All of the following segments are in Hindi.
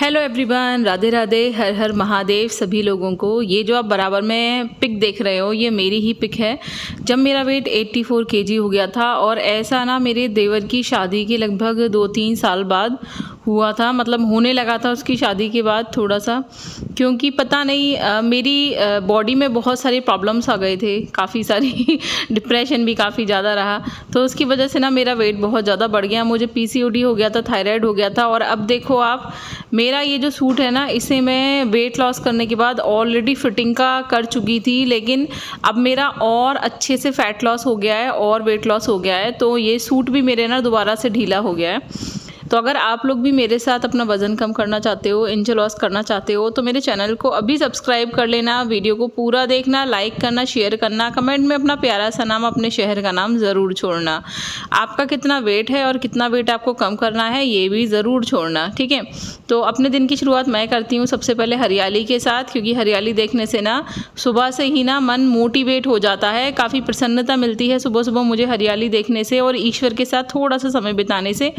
हेलो एवरीवन, राधे राधे, हर हर महादेव सभी लोगों को। ये जो आप बराबर में पिक देख रहे हो ये मेरी ही पिक है जब मेरा वेट 84 kg हो गया था। और ऐसा ना मेरे देवर की शादी के लगभग 2-3 साल बाद हुआ था, मतलब होने लगा था उसकी शादी के बाद थोड़ा सा, क्योंकि पता नहीं मेरी बॉडी में बहुत सारी प्रॉब्लम्स आ गए थे, काफ़ी सारी डिप्रेशन भी काफ़ी ज़्यादा रहा, तो उसकी वजह से ना मेरा वेट बहुत ज़्यादा बढ़ गया। मुझे पीसीओडी हो गया था, थायराइड हो गया था। और अब देखो आप, मेरा ये जो सूट है ना, इसे मैं वेट लॉस करने के बाद ऑलरेडी फिटिंग का कर चुकी थी, लेकिन अब मेरा और अच्छे से फैट लॉस हो गया है और वेट लॉस हो गया है, तो ये सूट भी मेरे ना दोबारा से ढीला हो गया है। तो अगर आप लोग भी मेरे साथ अपना वज़न कम करना चाहते हो, इंच लॉस करना चाहते हो, तो मेरे चैनल को अभी सब्सक्राइब कर लेना, वीडियो को पूरा देखना, लाइक करना, शेयर करना, कमेंट में अपना प्यारा सा नाम, अपने शहर का नाम ज़रूर छोड़ना। आपका कितना वेट है और कितना वेट आपको कम करना है ये भी ज़रूर छोड़ना, ठीक है। तो अपने दिन की शुरुआत मैं करती हूँ सबसे पहले हरियाली के साथ, क्योंकि हरियाली देखने से ना सुबह से ही ना मन मोटिवेट हो जाता है, काफ़ी प्रसन्नता मिलती है सुबह सुबह मुझे हरियाली देखने से और ईश्वर के साथ थोड़ा सा समय बिताने से।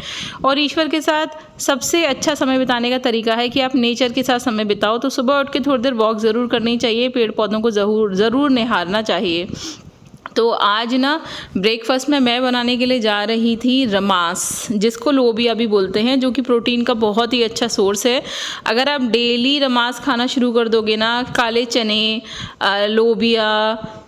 और ईश्वर के साथ सबसे अच्छा समय बिताने का तरीका है कि आप नेचर के साथ समय बिताओ। तो सुबह उठ के थोड़ी देर वॉक ज़रूर करनी चाहिए, पेड़ पौधों को ज़रूर निहारना चाहिए। तो आज ना ब्रेकफास्ट में मैं बनाने के लिए जा रही थी रमास, जिसको लोबिया भी बोलते हैं, जो कि प्रोटीन का बहुत ही अच्छा सोर्स है। अगर आप डेली रमास खाना शुरू कर दोगे ना, काले चने, लोबिया,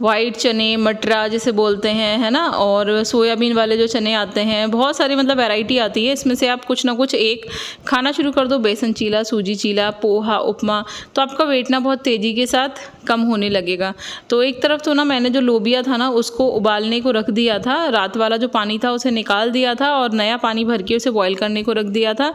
वाइट चने, मटरा जिसे बोलते हैं, है ना, और सोयाबीन वाले जो चने आते हैं, बहुत सारी मतलब वैरायटी आती है, इसमें से आप कुछ ना कुछ एक खाना शुरू कर दो, बेसन चीला, सूजी चीला, पोहा, उपमा, तो आपका वेट ना बहुत तेज़ी के साथ कम होने लगेगा। तो एक तरफ तो ना मैंने जो लोबिया था ना उसको उबालने को रख दिया था, रात वाला जो पानी था उसे निकाल दिया था और नया पानी भर के उसे बॉईल करने को रख दिया था।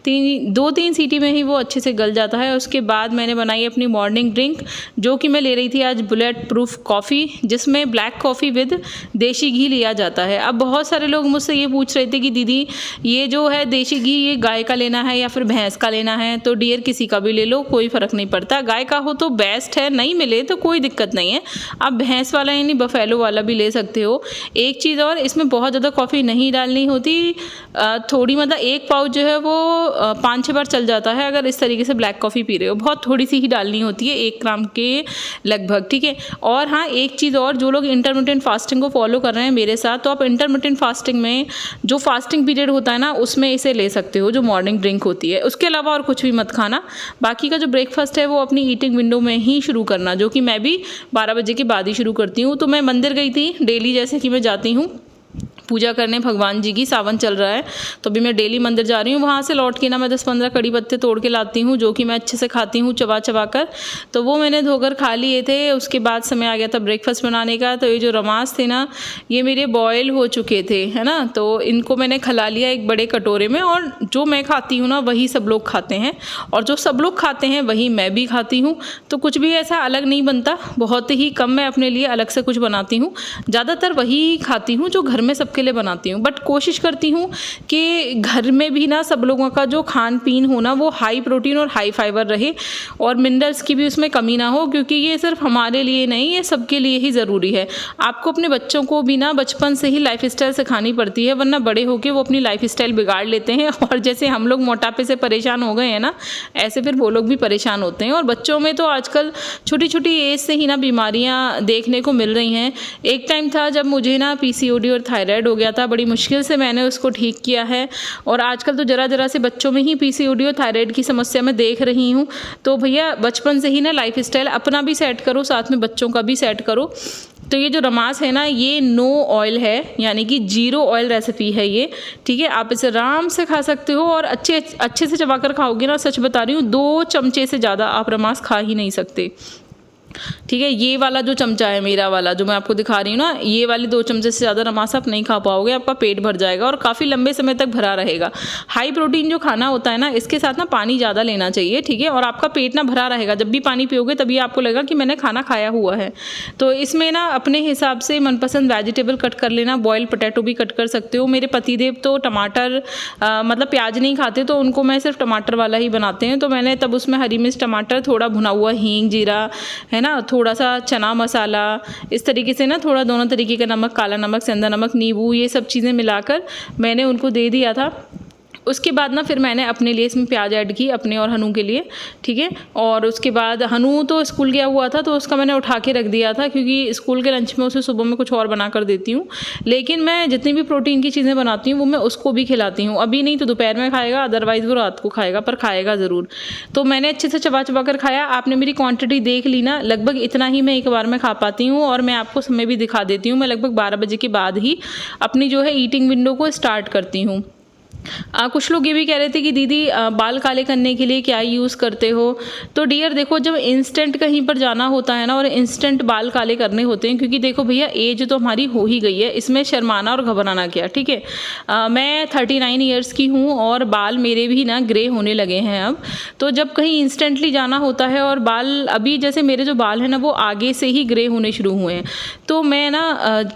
2-3 सीटी में ही वो अच्छे से गल जाता है। उसके बाद मैंने बनाई अपनी मॉर्निंग ड्रिंक, जो कि मैं ले रही थी आज बुलेट प्रूफ कॉफ़ी, जिसमें ब्लैक कॉफ़ी विद देसी घी लिया जाता है। अब बहुत सारे लोग मुझसे ये पूछ रहे थे कि दीदी ये जो है देसी घी ये गाय का लेना है या फिर भैंस का लेना है। तो डियर किसी का भी ले लो, कोई फ़र्क नहीं पड़ता, गाय का हो तो बेस्ट है, नहीं मिले तो कोई दिक्कत नहीं है, आप भैंस वाला यानी बफेलो वाला भी ले सकते हो। एक चीज़ और, इसमें बहुत ज़्यादा कॉफ़ी नहीं डालनी होती, थोड़ी, मतलब एक पाउच जो है वो 5-6 बार चल जाता है अगर इस तरीके से ब्लैक कॉफ़ी पी रहे हो, बहुत थोड़ी सी ही डालनी होती है, 1 ग्राम के लगभग, ठीक है। और हाँ, एक चीज़ और, जो लोग इंटरमिटेंट फास्टिंग को फॉलो कर रहे हैं मेरे साथ, तो आप इंटरमिटेंट फास्टिंग में जो फास्टिंग पीरियड होता है ना उसमें इसे ले सकते हो, जो मॉर्निंग ड्रिंक होती है। उसके अलावा और कुछ भी मत खाना, बाकी का जो ब्रेकफास्ट है वो अपनी ईटिंग विंडो में ही शुरू करना, जो कि मैं भी 12 बजे के बाद ही शुरू करती हूँ। तो मैं मंदिर गई थी डेली, जैसे कि मैं जाती हूँ पूजा करने भगवान जी की, सावन चल रहा है तो अभी मैं डेली मंदिर जा रही हूँ। वहाँ से लौट के ना मैं 10-15 कड़ी पत्ते तोड़ के लाती हूँ, जो कि मैं अच्छे से खाती हूँ चबा कर। तो वो मैंने धोकर खा लिए थे। उसके बाद समय आ गया था ब्रेकफास्ट बनाने का। तो ये जो रमास थे ना ये मेरे बॉयल हो चुके थे, है ना, तो इनको मैंने खिला लिया एक बड़े कटोरे में। और जो मैं खाती हूँ ना वही सब लोग खाते हैं, और जो सब लोग खाते हैं वही मैं भी खाती हूँ। तो कुछ भी ऐसा अलग नहीं बनता, बहुत ही कम मैं अपने लिए अलग से कुछ बनाती हूँ, ज़्यादातर वही खाती हूँ जो घर में सबके लिए बनाती हूँ। बट कोशिश करती हूँ कि घर में भी ना सब लोगों का जो खान पीन हो ना वो हाई प्रोटीन और हाई फाइबर रहे, और मिनरल्स की भी उसमें कमी ना हो, क्योंकि ये सिर्फ हमारे लिए नहीं, ये सबके लिए ही ज़रूरी है। आपको अपने बच्चों को भी ना बचपन से ही लाइफ स्टाइल सिखानी पड़ती है, वरना बड़े होकर वो अपनी लाइफ स्टाइल बिगाड़ लेते हैं, और जैसे हम लोग मोटापे से परेशान हो गए हैं ना, ऐसे फिर वो लोग भी परेशान होते हैं। और बच्चों में तो आजकल छोटी छोटी एज से ही ना बीमारियाँ देखने को मिल रही हैं। एक टाइम था जब मुझे ना पीसीओडी और थायराइड हो गया था, बड़ी मुश्किल से मैंने उसको ठीक किया है, और आजकल तो जरा से बच्चों में ही पीसीओडी और थायराइड की समस्या मैं देख रही हूँ। तो भैया बचपन से ही ना लाइफ स्टाइल अपना भी सेट करो, साथ में बच्चों का भी सेट करो। तो ये जो रमास है ना ये नो ऑयल है, यानी कि 0 ऑयल रेसिपी है ये, ठीक है। आप इसे आराम से खा सकते हो, और अच्छे से चबाकर खाओगे ना, सच बता रही हूँ 2 चमचे से ज़्यादा आप रमास खा ही नहीं सकते, ठीक है। ये वाला जो चमचा है मेरा वाला जो मैं आपको दिखा रही हूँ ना, ये वाले 2 चमचे से ज़्यादा रमास आप नहीं खा पाओगे, आपका पेट भर जाएगा और काफ़ी लंबे समय तक भरा रहेगा। हाई प्रोटीन जो खाना होता है ना इसके साथ ना पानी ज़्यादा लेना चाहिए, ठीक है, और आपका पेट ना भरा रहेगा। जब भी पानी पियोगे तभी आपको लगेगा कि मैंने खाना खाया हुआ है। तो इसमें ना अपने हिसाब से मनपसंद वेजिटेबल कट कर लेना, बॉयल पोटैटो भी कट कर सकते हो। मेरे पतिदेव तो टमाटर मतलब प्याज नहीं खाते, तो उनको मैं सिर्फ टमाटर वाला ही बनाते हैं, तो मैंने तब उसमें हरी मिर्च, टमाटर, थोड़ा भुना हुआ हींग, जीरा, है ना, थोड़ा सा चना मसाला, इस तरीके से ना थोड़ा दोनों तरीके का नमक, काला नमक, सेंधा नमक, नींबू, ये सब चीज़ें मिलाकर मैंने उनको दे दिया था। उसके बाद ना फिर मैंने अपने लिए इसमें प्याज ऐड की, अपने और हनु के लिए, ठीक है। और उसके बाद हनु तो स्कूल गया हुआ था तो उसका मैंने उठा के रख दिया था, क्योंकि स्कूल के लंच में उसे सुबह में कुछ और बना कर देती हूँ। लेकिन मैं जितनी भी प्रोटीन की चीज़ें बनाती हूँ वो मैं उसको भी खिलाती हूँ। अभी नहीं तो दोपहर में खाएगा, अदरवाइज़ वो रात को खाएगा, पर खाएगा ज़रूर। तो मैंने अच्छे से चबा चबा कर खाया। आपने मेरी क्वांटिटी देख ली ना, लगभग इतना ही मैं एक बार में खा पाती हूँ। और मैं आपको समय भी दिखा देती हूँ, मैं लगभग 12 बजे के बाद ही अपनी जो है ईटिंग विंडो को स्टार्ट करती हूँ। कुछ लोग ये भी कह रहे थे कि दीदी बाल काले करने के लिए क्या यूज़ करते हो। तो डियर देखो, जब इंस्टेंट कहीं पर जाना होता है ना और इंस्टेंट बाल काले करने होते हैं, क्योंकि देखो भैया एज तो हमारी हो ही गई है, इसमें शर्माना और घबराना क्या, ठीक है। मैं 39 ईयर्स की हूँ और बाल मेरे भी ना ग्रे होने लगे हैं अब। तो जब कहीं इंस्टेंटली जाना होता है और बाल, अभी जैसे मेरे जो बाल हैं ना वो आगे से ही ग्रे होने शुरू हुए हैं, तो मैं ना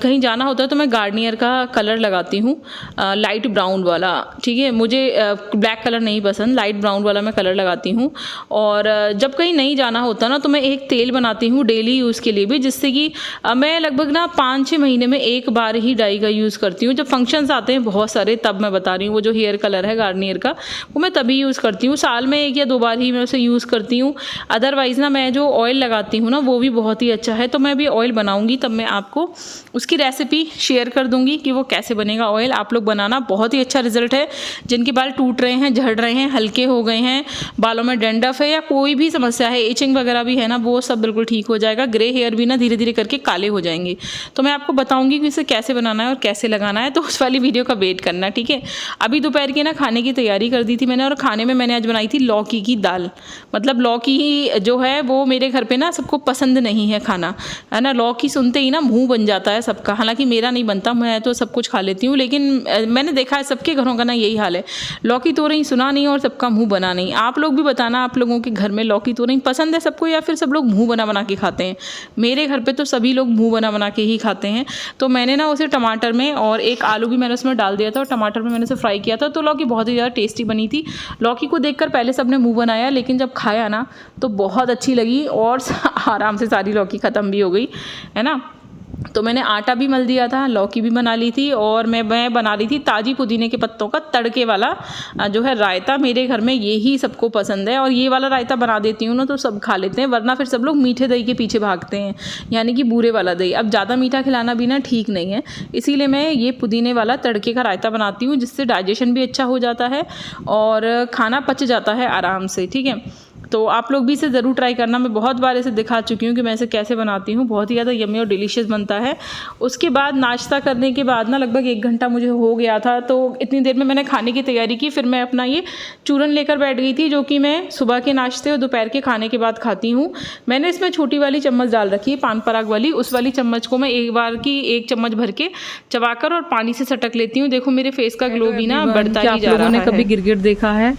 कहीं जाना होता है तो मैं गार्नियर का कलर लगाती हूँ, लाइट ब्राउन वाला, ठीक है। मुझे ब्लैक कलर नहीं पसंद, लाइट ब्राउन वाला मैं कलर लगाती हूँ। और जब कहीं नहीं जाना होता ना तो मैं एक तेल बनाती हूँ डेली यूज़ के लिए भी, जिससे कि मैं लगभग ना 5-6 महीने में एक बार ही डाई का यूज़ करती हूँ। जब फंक्शंस आते हैं बहुत सारे तब मैं बता रही हूँ, वो जो हेयर कलर है गार्नियर का वो मैं तभी यूज़ करती हूँ। साल में 1 या 2 बार ही मैं उसे यूज़ करती हूँ। अदरवाइज़ ना मैं जो ऑयल लगाती हूँ ना वो भी बहुत ही अच्छा है। तो मैं भी ऑयल बनाऊँगी तब मैं आपको उसकी रेसिपी शेयर कर दूँगी कि वो कैसे बनेगा ऑयल। आप लोग बनाना, बहुत ही अच्छा रिजल्ट है। जिनके बाल टूट रहे हैं, झड़ रहे हैं, हल्के हो गए हैं, बालों में डंडफ है या कोई भी समस्या है, एचिंग वगैरह भी है ना, वो सब बिल्कुल ठीक हो जाएगा। ग्रे हेयर भी ना धीरे धीरे करके काले हो जाएंगे। तो मैं आपको बताऊंगी कि इसे कैसे बनाना है और कैसे लगाना है, तो उस वाली वीडियो का वेट करना, ठीक है। अभी दोपहर की ना खाने की तैयारी कर दी थी मैंने, और खाने में मैंने आज बनाई थी लौकी की दाल। मतलब लौकी ही जो है वो मेरे घर पे ना सबको पसंद नहीं है खाना, है ना। लौकी सुनते ही ना मुँह बन जाता है सबका, हालांकि मेरा नहीं बनता, मैं तो सब कुछ खा लेती हूँ, लेकिन मैंने देखा है सबके घरों का ना यही हाल है। लौकी तोरई सुना नहीं और सबका मुंह बना नहीं। आप लोग भी बताना, आप लोगों के घर में लौकी तोरई पसंद है सबको या फिर सब लोग मुंह बना बना के खाते हैं। मेरे घर पे तो सभी लोग मुंह बना बना के ही खाते हैं। तो मैंने ना उसे टमाटर में और एक आलू भी मैंने उसमें डाल दिया था और टमाटर में मैंने उसे फ्राई किया था, तो लौकी बहुत ही ज़्यादा टेस्टी बनी थी। लौकी को देखकर पहले सबने मुँह बनाया, लेकिन जब खाया ना तो बहुत अच्छी लगी और आराम से सारी लौकी ख़त्म भी हो गई, है ना। तो मैंने आटा भी मल दिया था, लौकी भी बना ली थी, और मैं बना रही थी ताज़ी पुदीने के पत्तों का तड़के वाला जो है रायता। मेरे घर में यही सबको पसंद है और ये वाला रायता बना देती हूँ ना तो सब खा लेते हैं, वरना फिर सब लोग मीठे दही के पीछे भागते हैं, यानी कि बूरे वाला दही। अब ज़्यादा मीठा खिलाना भी ना ठीक नहीं है, इसीलिए मैं ये पुदीने वाला तड़के का रायता बनाती हूँ, जिससे डाइजेशन भी अच्छा हो जाता है और खाना पच जाता है आराम से, ठीक है। तो आप लोग भी इसे ज़रूर ट्राई करना। मैं बहुत बार इसे दिखा चुकी हूँ कि मैं इसे कैसे बनाती हूँ, बहुत ही ज़्यादा यम्मी और डिलीशियस बनता है। उसके बाद नाश्ता करने के बाद ना लगभग 1 घंटा मुझे हो गया था, तो इतनी देर में मैंने खाने की तैयारी की। फिर मैं अपना ये चूरन लेकर बैठ गई थी, जो कि मैं सुबह के नाश्ते और दोपहर के खाने के बाद खाती हूँ। मैंने इसमें छोटी वाली चम्मच डाल रखी है, पान पराग वाली, उस वाली चम्मच को मैं एक बार की 1 चम्मच भर के चबाकर और पानी से सटक लेती हूँ। देखो मेरे फेस का ग्लो भी ना बढ़ता ही जा रहा है। आप लोगों ने कभी गिरगिट देखा है?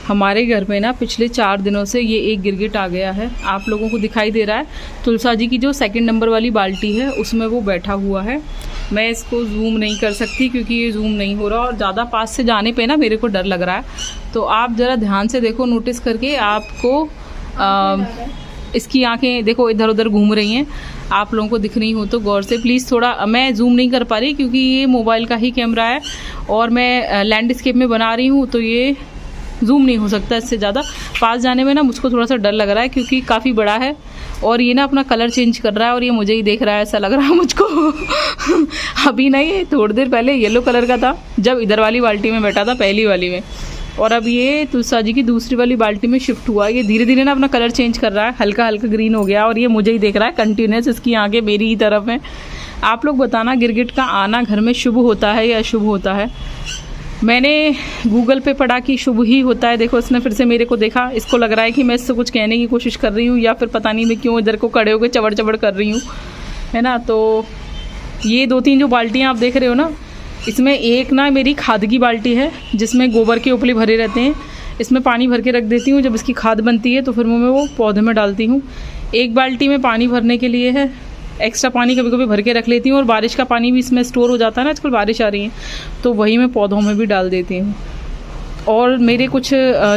हमारे घर में ना पिछले 4 दिनों से ये एक गिरगिट आ गया है। आप लोगों को दिखाई दे रहा है, तुलसा जी की जो 2 नंबर वाली बाल्टी है उसमें वो बैठा हुआ है। मैं इसको जूम नहीं कर सकती क्योंकि ये जूम नहीं हो रहा और ज़्यादा पास से जाने पे ना मेरे को डर लग रहा है। तो आप ज़रा ध्यान से देखो, नोटिस करके, आपको इसकी आंखें देखो इधर उधर घूम रही हैं। आप लोगों को दिख रही हो तो गौर से प्लीज़, थोड़ा मैं जूम नहीं कर पा रही क्योंकि ये मोबाइल का ही कैमरा है और मैं लैंडस्केप में बना रही हूँ, तो ये जूम नहीं हो सकता इससे ज़्यादा। पास जाने में ना मुझको थोड़ा सा डर लग रहा है क्योंकि काफ़ी बड़ा है और ये ना अपना कलर चेंज कर रहा है और ये मुझे ही देख रहा है, ऐसा लग रहा है मुझको। अभी नहीं, थोड़ी देर पहले येलो कलर का था जब इधर वाली बाल्टी में बैठा था, पहली वाली में, और अब ये तुलसा जी की दूसरी वाली बाल्टी में शिफ्ट हुआ। ये धीरे धीरे ना अपना कलर चेंज कर रहा है, हल्का हल्का ग्रीन हो गया और ये मुझे ही देख रहा है कंटिन्यूस, इसकी आंखें मेरी ही तरफ हैं। आप लोग बताना गिरगिट का आना घर में शुभ होता है या अशुभ होता है? मैंने गूगल पे पढ़ा कि शुभ ही होता है। देखो इसने फिर से मेरे को देखा, इसको लग रहा है कि मैं इससे कुछ कहने की कोशिश कर रही हूँ या फिर पता नहीं मैं क्यों इधर को खड़े होकर चबड़ चबड़ कर रही हूँ, है ना। तो ये 2-3 जो बाल्टियाँ आप देख रहे हो ना, इसमें एक ना मेरी खाद की बाल्टी है जिसमें गोबर के उपले भरे रहते हैं। इसमें पानी भर के रख देती हूँ, जब इसकी खाद बनती है तो फिर मैं वो पौधे में डालती हूँ। एक बाल्टी में पानी भरने के लिए है, एक्स्ट्रा पानी कभी कभी भर के रख लेती हूँ और बारिश का पानी भी इसमें स्टोर हो जाता है ना, आजकल बारिश आ रही है तो वही मैं पौधों में भी डाल देती हूँ। और मेरे कुछ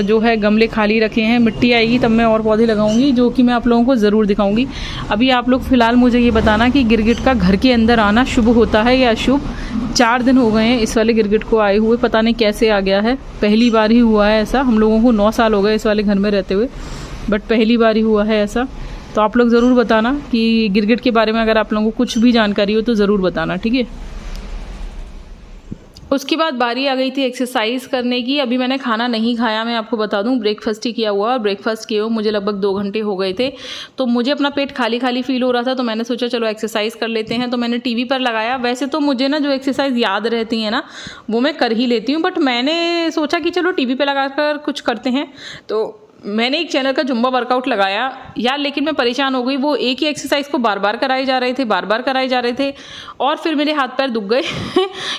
जो है गमले खाली रखे हैं, मिट्टी आएगी तब मैं और पौधे लगाऊंगी, जो कि मैं आप लोगों को ज़रूर दिखाऊंगी। अभी आप लोग फ़िलहाल मुझे ये बताना कि गिरगिट का घर के अंदर आना शुभ होता है या अशुभ, 4 दिन हो गए हैं इस वाले गिरगिट को आए हुए, पता नहीं कैसे आ गया है। पहली बार ही हुआ है ऐसा, हम लोगों को 9 साल हो गए इस वाले घर में रहते हुए, बट पहली बार ही हुआ है ऐसा। तो आप लोग ज़रूर बताना कि गिरगिट के बारे में अगर आप लोगों को कुछ भी जानकारी हो तो ज़रूर बताना, ठीक है। उसके बाद बारी आ गई थी एक्सरसाइज करने की। अभी मैंने खाना नहीं खाया, मैं आपको बता दूं, ब्रेकफास्ट ही किया हुआ। ब्रेकफास्ट किए हुए मुझे लगभग 2 घंटे हो गए थे, तो मुझे अपना पेट खाली खाली फील हो रहा था, तो मैंने सोचा चलो एक्सरसाइज कर लेते हैं। तो मैंने टीवी पर लगाया। वैसे तो मुझे ना जो एक्सरसाइज याद रहती है ना वो मैं कर ही लेती हूँ, बट मैंने सोचा कि चलो टीवी पर लगा कर कुछ करते हैं। तो मैंने एक चैनल का जुम्बा वर्कआउट लगाया यार, लेकिन मैं परेशान हो गई। वो एक ही एक्सरसाइज को बार बार कराए जा रहे थे और फिर मेरे हाथ पैर दुख गए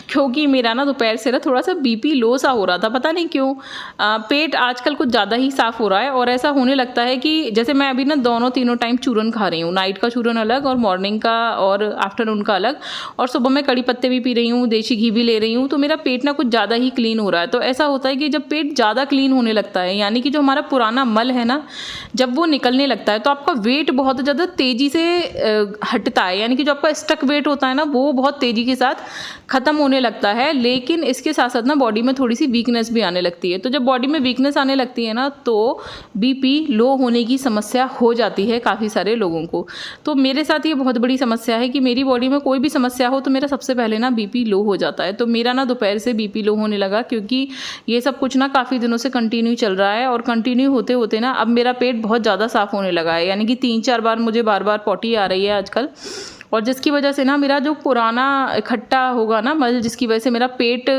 क्योंकि मेरा ना दोपहर से ना थोड़ा सा बीपी लो सा हो रहा था, पता नहीं क्यों। पेट आजकल कुछ ज़्यादा ही साफ़ हो रहा है और ऐसा होने लगता है कि जैसे मैं अभी ना तीनों टाइम चूरन खा रही हूँ, नाइट का चूरन अलग और मॉर्निंग का और आफ्टरनून का अलग, और सुबह में कड़ी पत्ते भी पी रही हूँ, देसी घी भी ले रही हूँ, तो मेरा पेट ना कुछ ज़्यादा ही क्लीन हो रहा है। तो ऐसा होता है कि जब पेट ज़्यादा क्लीन होने लगता है, यानी कि जो हमारा पुराना मल है ना, जब वो निकलने लगता है तो आपका वेट बहुत ज़्यादा तेज़ी से हटता है, यानी कि जो आपका स्टक वेट होता है ना वो बहुत तेज़ी के साथ ख़त्म होने लगता है। लेकिन इसके साथ साथ ना बॉडी में थोड़ी सी वीकनेस भी आने लगती है। तो जब बॉडी में वीकनेस आने लगती है ना तो बीपी लो होने की समस्या हो जाती है काफ़ी सारे लोगों को। तो मेरे साथ ये बहुत बड़ी समस्या है कि मेरी बॉडी में कोई भी समस्या हो तो मेरा सबसे पहले ना बीपी लो हो जाता है। तो मेरा ना दोपहर से बीपी लो होने लगा, क्योंकि ये सब कुछ ना काफ़ी दिनों से कंटिन्यू चल रहा है, और कंटिन्यू होते होते ना अब मेरा पेट बहुत ज़्यादा साफ़ होने लगा है, यानी कि 3-4 बार मुझे बार पॉटी आ रही है आजकल, और जिसकी वजह से ना मेरा जो पुराना इकट्ठा होगा ना मल, जिसकी वजह से मेरा पेट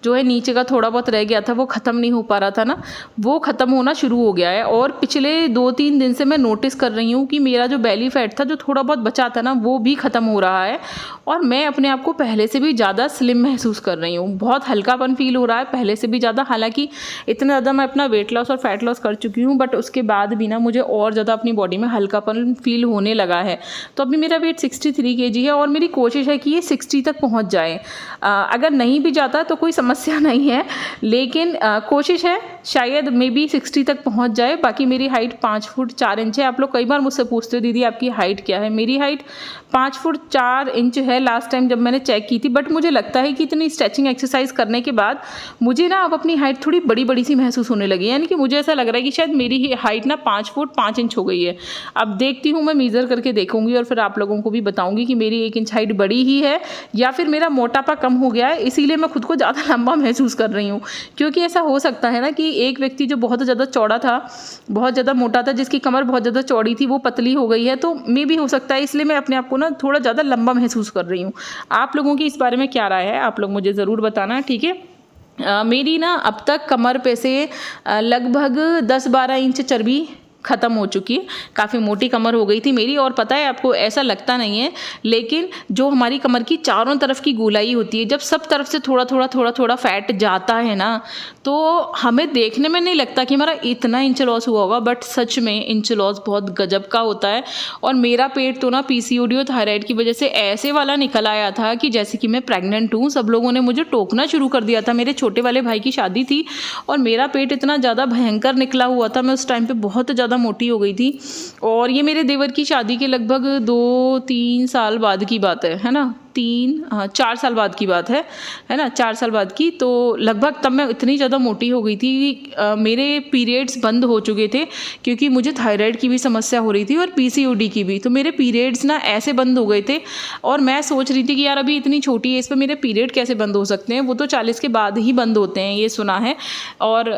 जो है नीचे का थोड़ा बहुत रह गया था वो ख़त्म नहीं हो पा रहा था ना, वो ख़त्म होना शुरू हो गया है। और पिछले 2-3 दिन से मैं नोटिस कर रही हूँ कि मेरा जो बेली फैट था जो थोड़ा बहुत बचा था ना वो भी ख़त्म हो रहा है, और मैं अपने आप को पहले से भी ज़्यादा स्लिम महसूस कर रही हूँ। बहुत हल्कापन फील हो रहा है पहले से भी ज़्यादा। हालाँकि इतना ज़्यादा मैं अपना वेट लॉस और फैट लॉस कर चुकी हूँ, बट उसके बाद भी ना मुझे और ज़्यादा अपनी बॉडी में हल्कापन फील होने लगा है। तो अभी मेरा वेट 63 kg है और मेरी कोशिश है कि ये 60 तक पहुंच जाए। अगर नहीं भी जाता तो कोई समस्या नहीं है, लेकिन कोशिश है शायद मे बी 60 तक पहुंच जाए। बाकी मेरी हाइट 5 फुट 4 इंच है। आप लोग कई बार मुझसे पूछते हो दीदी आपकी हाइट क्या है। मेरी हाइट 5 फुट 4 इंच है लास्ट टाइम जब मैंने चेक की थी, बट मुझे लगता है कि इतनी स्ट्रेचिंग एक्सरसाइज करने के बाद मुझे ना अब अपनी हाइट थोड़ी बड़ी बड़ी सी महसूस होने लगी है, यानी कि मुझे ऐसा लग रहा है कि शायद मेरी हाइट ना 5 फुट 5 इंच हो गई है। अब देखती हूँ, मैं मीज़र करके देखूंगी और फिर आप लोगों को भी बताऊंगी कि मेरी 1 इंच हाइट बड़ी ही है या फिर मेरा मोटापा कम हो गया है, इसीलिए मैं खुद को ज़्यादा लंबा महसूस कर रही हूँ। क्योंकि ऐसा हो सकता है ना कि एक व्यक्ति जो बहुत ज़्यादा चौड़ा था, बहुत ज़्यादा मोटा था, जिसकी कमर बहुत ज़्यादा चौड़ी थी, वो पतली हो गई है, तो मे भी हो सकता है, इसलिए मैं अपने आप को ना थोड़ा ज़्यादा लंबा महसूस कर रही हूँ। आप लोगों की इस बारे में क्या राय है, आप लोग मुझे ज़रूर बताना, ठीक है। मेरी ना अब तक कमर पे से लगभग 10-12 इंच चर्बी ख़त्म हो चुकी है। काफ़ी मोटी कमर हो गई थी मेरी, और पता है आपको ऐसा लगता नहीं है, लेकिन जो हमारी कमर की चारों तरफ की गोलाई होती है, जब सब तरफ से थोड़ा थोड़ा फैट जाता है ना, तो हमें देखने में नहीं लगता कि हमारा इतना इंच लॉस हुआ होगा, बट सच में इंच लॉस बहुत गजब का होता है। और मेरा पेट तो ना पीसीओडी और थायराइड की वजह से ऐसे वाला निकल आया था कि जैसे कि मैं प्रेग्नेंट हूँ। सब लोगों ने मुझे टोकना शुरू कर दिया था। मेरे छोटे वाले भाई की शादी थी और मेरा पेट इतना ज़्यादा भयंकर निकला हुआ था, मैं उस टाइम पे बहुत ज़्यादा मोटी हो गई थी। और ये मेरे देवर की शादी के लगभग 2-3 साल बाद की बात है ना, 4 साल बाद की बात है ना, 4 साल बाद की। तो लगभग तब मैं इतनी ज़्यादा मोटी हो गई थी, मेरे पीरियड्स बंद हो चुके थे, क्योंकि मुझे थायराइड की भी समस्या हो रही थी और पीसीओडी की भी। तो मेरे पीरियड्स ना ऐसे बंद हो गए थे, और मैं सोच रही थी कि यार अभी इतनी छोटी है, इस पर मेरे पीरियड कैसे बंद हो सकते हैं। वो तो 40 के बाद ही बंद होते हैं, ये सुना है। और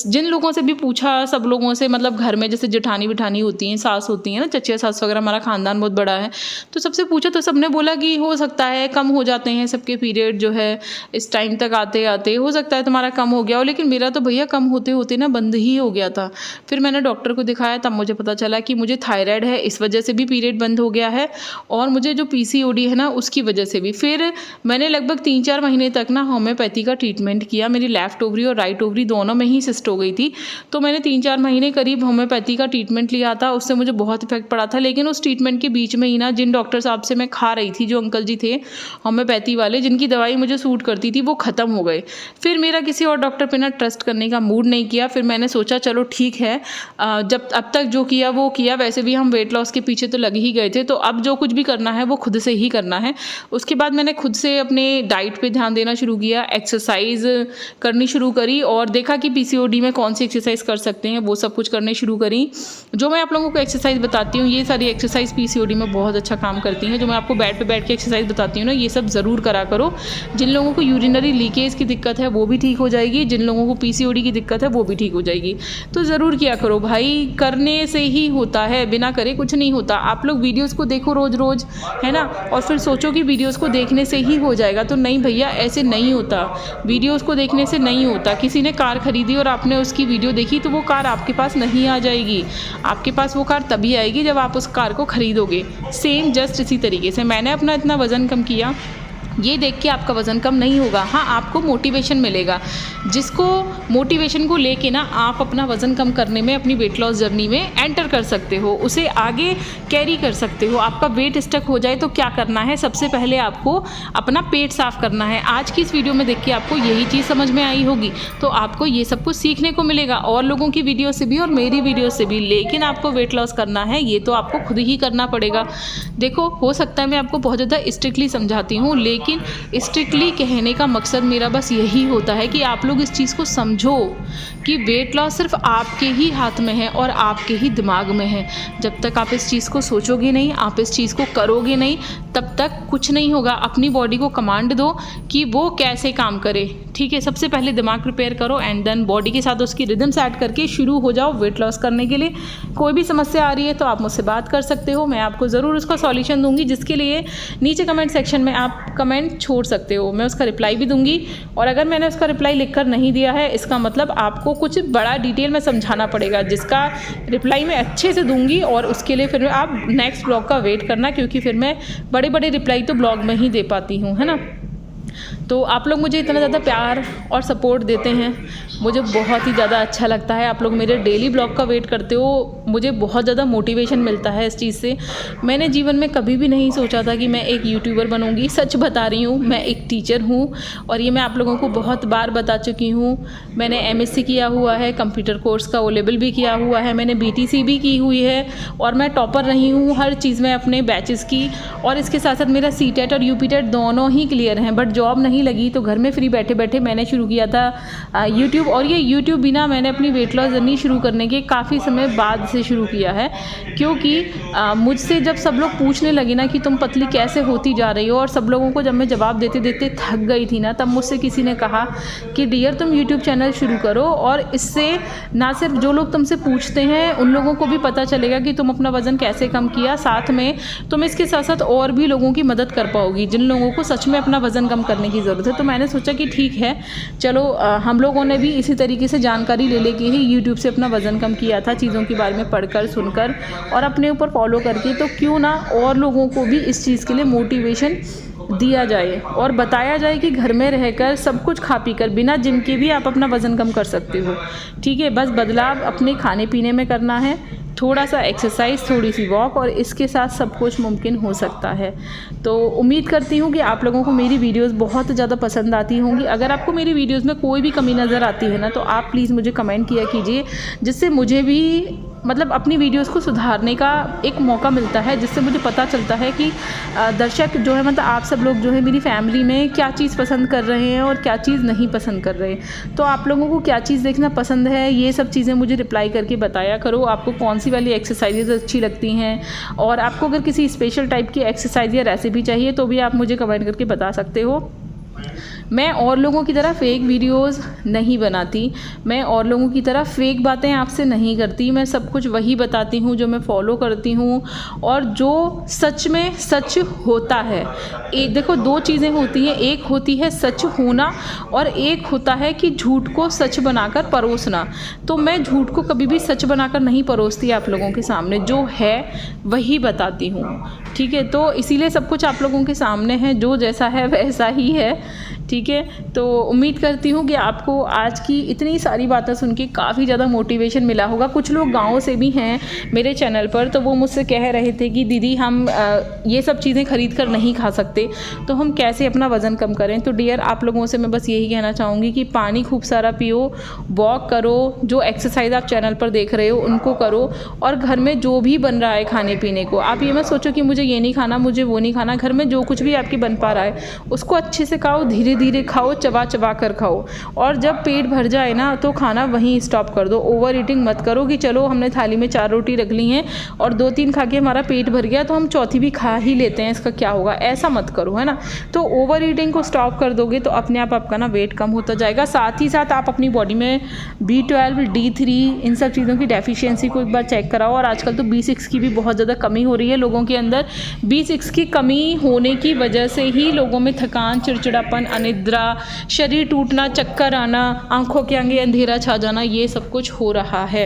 जिन लोगों से भी पूछा, सब लोगों से, मतलब घर में जैसे जेठानी बिठानी होती हैं, सास होती हैं ना, चचिया सास वगैरह, हमारा खानदान बहुत बड़ा है, तो सबसे पूछा तो सबने बोला कि हो सकता है कम हो जाते हैं सबके पीरियड, जो है इस टाइम तक आते आते हो सकता है तुम्हारा कम हो गया हो। लेकिन मेरा तो भैया कम होते होते ना बंद ही हो गया था। फिर मैंने डॉक्टर को दिखाया, तब मुझे पता चला कि मुझे थायराइड है, इस वजह से भी पीरियड बंद हो गया है, और मुझे जो पीसीओडी है ना उसकी वजह से भी। फिर मैंने लगभग 3-4 महीने तक ना होम्योपैथी का ट्रीटमेंट किया। मेरी लेफ्ट ओवरी और राइट ओवरी दोनों में ही सिस्ट हो गई थी, तो मैंने 3-4 महीने करीब होम्योपैथी का ट्रीटमेंट लिया था। उससे मुझे बहुत इफेक्ट पड़ा था। लेकिन उस ट्रीटमेंट के बीच में ही ना, जिन डॉक्टर साहब से मैं खा रही थी, जो अंकल जी थे, होम्योपैथी वाले, जिनकी दवाई मुझे सूट करती थी वो ख़त्म हो गए। फिर मेरा किसी और डॉक्टर पे ना ट्रस्ट करने का मूड नहीं किया। फिर मैंने सोचा चलो ठीक है, जब अब तक जो किया वो किया, वैसे भी हम वेट लॉस के पीछे तो लग ही गए थे, तो अब जो कुछ भी करना है वो खुद से ही करना है। उसके बाद मैंने खुद से अपने डाइट पे ध्यान देना शुरू किया, एक्सरसाइज करनी शुरू करी और देखा कि पीसीओडी में कौन सी एक्सरसाइज कर सकते हैं, वो सब कुछ करने शुरू करी। जो मैं आप लोगों को एक्सरसाइज बताती हूँ ये सारी एक्सरसाइज पीसीओडी में बहुत अच्छा काम करती हैं। जो मैं आपको बेड पे बैठ के एक्सरसाइज बताती हूँ ना, ये सब ज़रूर करा करो। जिन लोगों को यूरिनरी लीकेज की दिक्कत है वो भी ठीक हो जाएगी, जिन लोगों को पीसीओडी की दिक्कत है वो भी ठीक हो जाएगी। तो ज़रूर किया करो भाई, करने से ही होता है, बिना करे कुछ नहीं होता। आप लोग वीडियोज़ को देखो रोज़ रोज़, है ना, और फिर सोचो कि वीडियोज़ को देखने से ही हो जाएगा, तो नहीं भैया, ऐसे नहीं होता। वीडियोज़ को देखने से नहीं होता। किसी ने कार खरीदी और आपने उसकी वीडियो देखी तो वो कार आपके पास नहीं आ जाएगी। आपके पास वो कार तभी आएगी जब आप उस कार को खरीदोगे। सेम जस्ट इसी तरीके से मैंने अपना इतना वज़न कम किया, ये देख के आपका वज़न कम नहीं होगा। हाँ, आपको मोटिवेशन मिलेगा। जिसको मोटिवेशन को लेके ना आप अपना वज़न कम करने में, अपनी वेट लॉस जर्नी में एंटर कर सकते हो, उसे आगे कैरी कर सकते हो। आपका वेट स्टक हो जाए तो क्या करना है, सबसे पहले आपको अपना पेट साफ़ करना है। आज की इस वीडियो में देख के आपको यही चीज़ समझ में आई होगी, तो आपको ये सब कुछ सीखने को मिलेगा और लोगों की वीडियो से भी और मेरी वीडियो से भी। लेकिन आपको वेट लॉस करना है, ये तो आपको खुद ही करना पड़ेगा। देखो, हो सकता है मैं आपको बहुत ज़्यादा स्ट्रिक्टली समझाती हूँ, लेकिन स्ट्रिक्टली कहने का मकसद मेरा बस यही होता है कि आप लोग इस चीज़ को समझो कि वेट लॉस सिर्फ आपके ही हाथ में है और आपके ही दिमाग में है। जब तक आप इस चीज़ को सोचोगे नहीं, आप इस चीज़ को करोगे नहीं, तब तक कुछ नहीं होगा। अपनी बॉडी को कमांड दो कि वो कैसे काम करे, ठीक है। सबसे पहले दिमाग प्रिपेयर करो एंड देन बॉडी के साथ उसकी रिदम्स ऐड करके शुरू हो जाओ वेट लॉस करने के लिए। कोई भी समस्या आ रही है तो आप मुझसे बात कर सकते हो, मैं आपको ज़रूर उसका सॉल्यूशन दूंगी, जिसके लिए नीचे कमेंट सेक्शन में आप कमेंट छोड़ सकते हो, मैं उसका रिप्लाई भी दूंगी। और अगर मैंने उसका रिप्लाई लिखकर नहीं दिया है, इसका मतलब आपको कुछ बड़ा डिटेल में समझाना पड़ेगा, जिसका रिप्लाई मैं अच्छे से दूंगी। और उसके लिए फिर आप नेक्स्ट ब्लॉग का वेट करना, क्योंकि फिर मैं बड़े बड़े रिप्लाई तो ब्लॉग में ही दे पाती हूँ, है ना। तो आप लोग मुझे इतना ज़्यादा प्यार और सपोर्ट देते हैं, मुझे बहुत ही ज़्यादा अच्छा लगता है। आप लोग मेरे डेली ब्लॉग का वेट करते हो, मुझे बहुत ज़्यादा मोटिवेशन मिलता है इस चीज़ से। मैंने जीवन में कभी भी नहीं सोचा था कि मैं एक यूट्यूबर बनूंगी। सच बता रही हूँ, मैं एक टीचर हूँ और ये मैं आप लोगों को बहुत बार बता चुकी हूँ। मैंने एमएससी किया हुआ है, कंप्यूटर कोर्स का ओ लेवल भी किया हुआ है, मैंने बीटीसी भी की हुई है और मैं टॉपर रही हूँ हर चीज़ में अपने बैचेस की। और इसके साथ साथ मेरा सीटेट और यूपीटेट दोनों ही क्लियर हैं, बट जॉब नहीं लगी, तो घर में फ्री बैठे बैठे मैंने शुरू किया था यूट्यूब। और ये यूट्यूब भी ना मैंने अपनी वेट लॉस जर्नी शुरू करने के काफ़ी समय बाद से शुरू किया है, क्योंकि मुझसे जब सब लोग पूछने लगे ना कि तुम पतली कैसे होती जा रही हो, और सब लोगों को जब मैं जवाब देते देते थक गई थी ना, तब मुझसे किसी ने कहा कि डियर तुम यूट्यूब चैनल शुरू करो, और इससे ना सिर्फ जो लोग तुमसे पूछते हैं उन लोगों को भी पता चलेगा कि तुम अपना वज़न कैसे कम किया, साथ में तुम इसके साथ साथ और भी लोगों की मदद कर पाओगी जिन लोगों को सच में अपना वज़न कम करने की ज़रूरत है। तो मैंने सोचा कि ठीक है, चलो हम लोगों ने भी इसी तरीके से जानकारी ले लेके ही यूट्यूब से अपना वज़न कम किया था, चीज़ों के बारे में पढ़कर, सुनकर और अपने ऊपर फॉलो करके। तो क्यों ना और लोगों को भी इस चीज़ के लिए मोटिवेशन दिया जाए और बताया जाए कि घर में रहकर सब कुछ खा पी कर बिना जिम के भी आप अपना वज़न कम कर सकते हो, ठीक है। बस बदलाव अपने खाने पीने में करना है, थोड़ा सा एक्सरसाइज, थोड़ी सी वॉक, और इसके साथ सब कुछ मुमकिन हो सकता है। तो उम्मीद करती हूँ कि आप लोगों को मेरी वीडियोस बहुत ज़्यादा पसंद आती होंगी। अगर आपको मेरी वीडियोस में कोई भी कमी नज़र आती है ना, तो आप प्लीज़ मुझे कमेंट किया कीजिए, जिससे मुझे भी मतलब अपनी वीडियोस को सुधारने का एक मौका मिलता है, जिससे मुझे पता चलता है कि दर्शक जो है, मतलब आप सब लोग जो है मेरी फैमिली में क्या चीज़ पसंद कर रहे हैं और क्या चीज़ नहीं पसंद कर रहे हैं। तो आप लोगों को क्या चीज़ देखना पसंद है, ये सब चीज़ें मुझे रिप्लाई करके बताया करो। आपको कौन सी वाली एक्सरसाइजेज अच्छी लगती हैं, और आपको अगर किसी स्पेशल टाइप की एक्सरसाइज या रेसिपी चाहिए तो भी आप मुझे कमेंट करके बता सकते हो। मैं और लोगों की तरह फेक वीडियोस नहीं बनाती, मैं और लोगों की तरह फेक बातें आपसे नहीं करती। मैं सब कुछ वही बताती हूँ जो मैं फॉलो करती हूँ और जो सच में सच होता है। देखो, दो चीज़ें होती हैं, एक होती है सच होना और एक होता है कि झूठ को सच बनाकर परोसना। तो मैं झूठ को कभी भी सच बनाकर नहीं परोसती आप लोगों के सामने, जो है वही बताती हूँ, ठीक है। तो इसीलिए सब कुछ आप लोगों के सामने है, जो जैसा है वैसा ही है, ठीक है। तो उम्मीद करती हूँ कि आपको आज की इतनी सारी बातें सुन के काफ़ी ज़्यादा मोटिवेशन मिला होगा। कुछ लोग गाँव से भी हैं मेरे चैनल पर, तो वो मुझसे कह रहे थे कि दीदी हम ये सब चीज़ें खरीद कर नहीं खा सकते, तो हम कैसे अपना वज़न कम करें। तो डियर, आप लोगों से मैं बस यही कहना चाहूँगी कि पानी खूब सारा पियो, वॉक करो, जो एक्सरसाइज आप चैनल पर देख रहे हो उनको करो, और घर में जो भी बन रहा है खाने पीने को, आप ये मत सोचो कि मुझे ये नहीं खाना, मुझे वो नहीं खाना। घर में जो कुछ भी आपके बन पा रहा है उसको अच्छे से खाओ, धीरे धीरे खाओ, चबा चबा कर खाओ। और जब पेट भर जाए ना तो खाना वहीं स्टॉप कर दो। ओवर ईटिंग मत करो कि चलो हमने थाली में 4 रोटी रख ली हैं और 2-3 खा के हमारा पेट भर गया तो हम चौथी भी खा ही लेते हैं, इसका क्या होगा, ऐसा मत करो, है ना। तो ओवर ईटिंग को स्टॉप कर दोगे तो अपने आप आपका ना वेट कम होता जाएगा। साथ ही साथ आप अपनी बॉडी में B12, D3 इन सब चीज़ों की डेफिशिएंसी को एक बार चेक कराओ। और आजकल तो B6 की भी बहुत ज़्यादा कमी हो रही है लोगों के अंदर। B6 की कमी होने की वजह से ही लोगों में थकान, चिड़चिड़ापन, अनिद्रा, शरीर टूटना, चक्कर आना, आंखों के आगे अंधेरा छा जाना, ये सब कुछ हो रहा है।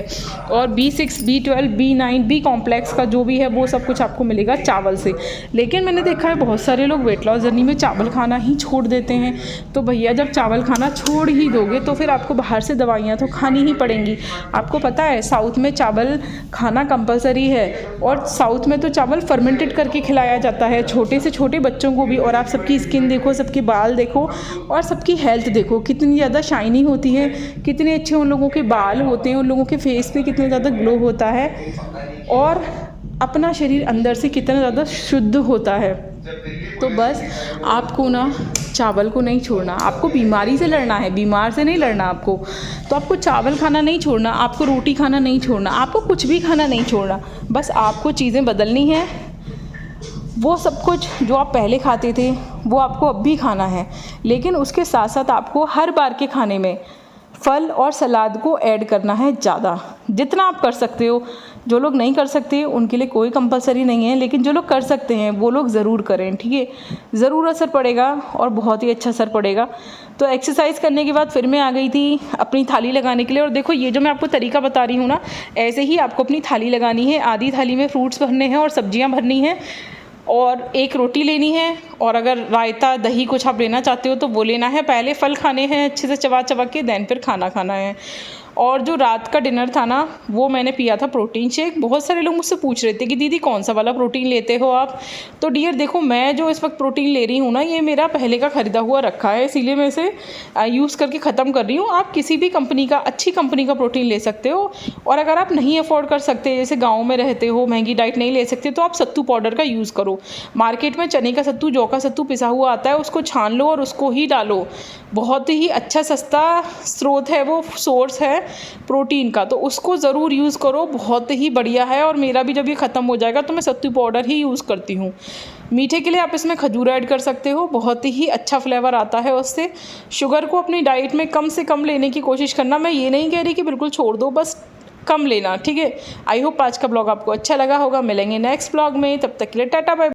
और B6, B12, B9, B complex का जो भी है वो सब कुछ आपको मिलेगा चावल से। लेकिन मैंने देखा है बहुत सारे लोग वेट लॉस जर्नी में चावल खाना ही छोड़ देते हैं। तो भैया, जब चावल खाना छोड़ ही दोगे तो फिर आपको बाहर से दवाइयाँ तो खानी ही पड़ेंगी। आपको पता है साउथ में चावल खाना कंपलसरी है, और साउथ में तो चावल फर्मेंटेड करके खिलाया जाता है छोटे से छोटे बच्चों को भी। और आप सबकी स्किन देखो, सबके बाल देखो, और सबकी हेल्थ देखो कितनी ज़्यादा शाइनी होती है, कितने अच्छे उन लोगों के बाल होते हैं, उन लोगों के फेस पे कितना ज़्यादा ग्लो होता है, और अपना शरीर अंदर से कितना ज़्यादा शुद्ध होता है। तो बस आपको ना चावल को नहीं छोड़ना, आपको बीमारी से लड़ना है, बीमार से नहीं लड़ना आपको। तो आपको चावल खाना नहीं छोड़ना, आपको रोटी खाना नहीं छोड़ना, आपको कुछ भी खाना नहीं छोड़ना। बस आपको चीज़ें बदलनी हैं। वो सब कुछ जो आप पहले खाते थे वो आपको अब भी खाना है, लेकिन उसके साथ साथ आपको हर बार के खाने में फल और सलाद को ऐड करना है ज़्यादा, जितना आप कर सकते हो। जो लोग नहीं कर सकते उनके लिए कोई कंपलसरी नहीं है, लेकिन जो लोग कर सकते हैं वो लोग ज़रूर करें, ठीक है। ज़रूर असर पड़ेगा और बहुत ही अच्छा असर पड़ेगा। तो एक्सरसाइज करने के बाद फिर मैं आ गई थी अपनी थाली लगाने के लिए। और देखो, ये जो मैं आपको तरीका बता रही हूँ ना, ऐसे ही आपको अपनी थाली लगानी है। आधी थाली में फ्रूट्स भरने हैं और सब्जियाँ भरनी हैं, और 1 रोटी लेनी है, और अगर रायता, दही कुछ आप लेना चाहते हो तो वो लेना है। पहले फल खाने हैं अच्छे से चबा चबा के, देन फिर खाना खाना है। और जो रात का डिनर था ना, वो मैंने पिया था प्रोटीन शेक। बहुत सारे लोग मुझसे पूछ रहे थे कि दीदी कौन सा वाला प्रोटीन लेते हो आप। तो डियर देखो, मैं जो इस वक्त प्रोटीन ले रही हूँ ना, ये मेरा पहले का ख़रीदा हुआ रखा है, इसीलिए मैं इसे यूज़ करके ख़त्म कर रही हूँ। आप किसी भी कंपनी का, अच्छी कंपनी का प्रोटीन ले सकते हो। और अगर आप नहीं अफोर्ड कर सकते, जैसे गाँव में रहते हो, महंगी डाइट नहीं ले सकते, तो आप सत्तू पाउडर का यूज़ करो। मार्केट में चने का सत्तू, जौ का सत्तू पिसा हुआ आता है, उसको छान लो और उसको ही डालो। बहुत ही अच्छा सस्ता स्रोत है, वो सोर्स है प्रोटीन का, तो उसको ज़रूर यूज़ करो, बहुत ही बढ़िया है। और मेरा भी जब ये ख़त्म हो जाएगा तो मैं सत्तू पाउडर ही यूज़ करती हूँ। मीठे के लिए आप इसमें खजूर ऐड कर सकते हो, बहुत ही अच्छा फ्लेवर आता है उससे। शुगर को अपनी डाइट में कम से कम लेने की कोशिश करना। मैं ये नहीं कह रही कि बिल्कुल छोड़ दो, बस कम लेना, ठीक है। आई होप आज का ब्लॉग आपको अच्छा लगा होगा। मिलेंगे नेक्स्ट ब्लॉग में, तब तक के लिए टाटा बाय।